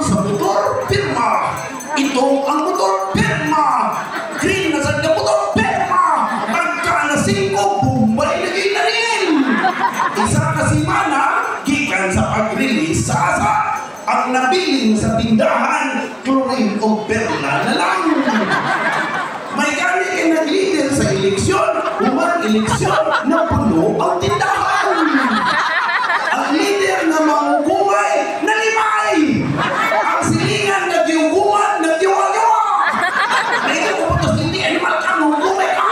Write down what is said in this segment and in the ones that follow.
sa motor, pirma. Ito ang motor, pirma. Green na sa motor, pirma. Pagka na 5, bumbay na ginalin. Isa kasi mana, gikan sa pag-release sa asa. Ang nabiling sa tindahan, chlorine o perla na lang. May gani kayo nag-leader sa eleksyon, umang eleksyon na puno ang tindahan. Ang leader na mangugumay, nalimay. Ang silingan na giuguman, nagdiwa-diwa. May ito ko ito, hindi, animal ka, mangugumay ka.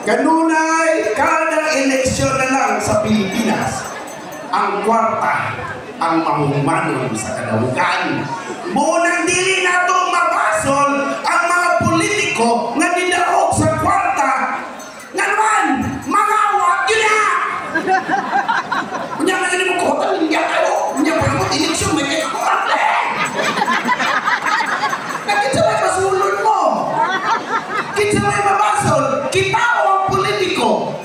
Kanunay, kada eleksyon na lang sa Pilipinas, ang kwarta ang mahumanon sa kadahugan. Munang dili na itong mabasol ang mga politiko nga nidaog sa kwarta. Nga naman, mangawat yun na! Kunya nga ganun mo ko, hindi kayo. Kunya pa naman, eleksyon, may kayo kwarta eh! Nakita may masulod mo. Kita may mabasol. Kita ang politiko.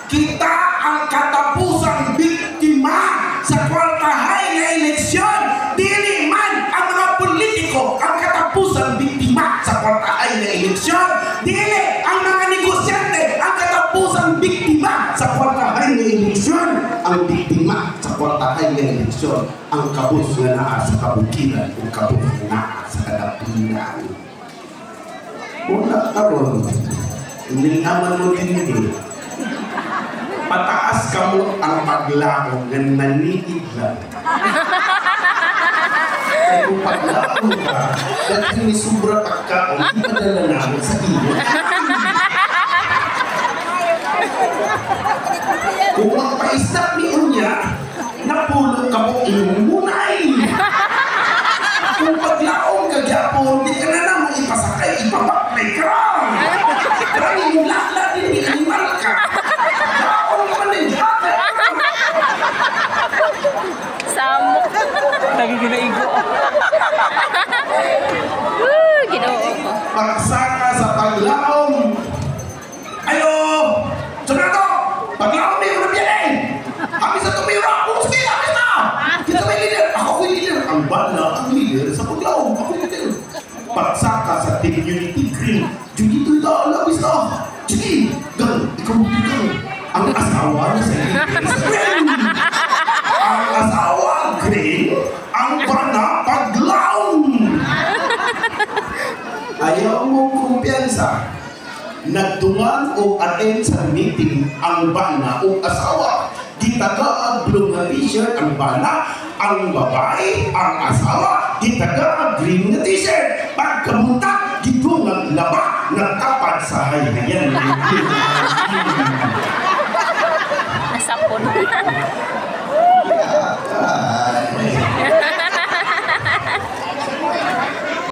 Kita ang katapusang biktima sa kwartahay na eleksyon. Dili man ang mga politiko ang katapusang biktima sa kwartahay na eleksyon. Dili ang mga negosyante ang katapusang biktima sa kwartahay na eleksyon. Ang biktima sa kwartahay na eleksyon ang kabus nga naa sa kabukiran o kabus nga naa sa kadapinan. Wala karon. Hindi naman mo din pataas ka mo ang paglako ng naniig lang. Kaya kung paglako ka, dahil may sobra pagkaon, di padala namin sa iyo. Kung magpaisap ni Unya, napulog ka mo iyong munay. Kung paglaong ka gyapon, di ka na naman ipasakay, ipapaplay ka. Karami yung lakla din, di animal ka. Samok. Lagi ginaigo. Ginoo ko. Pagsaka sa paglaom. Ayo! Sunod! Paglaom na yung nabiyan eh! Habis na tumira! Sige, habis na! Kita may leader! Ako yung leader! Ang bala, ang leader sa paglaom. Ako yung leader. Pagsaka sa Team Unity Green. Judy ito ito, labis na! Sige! Gang! Ikaw ikaw! Ang asawa na sa leader sa Green! Ang asawa Green! Ang bana paglaom! Ayaw mo kumpiyansa. Nagtungan o attend sa meeting ang bana o asawa. Di taga-blue na t-shirt ang bana, ang babae, ang asawa, di taga-green na t-shirt. Pagkamunta, dito ng laba, nagkapad sa hayhayan. Nasapon.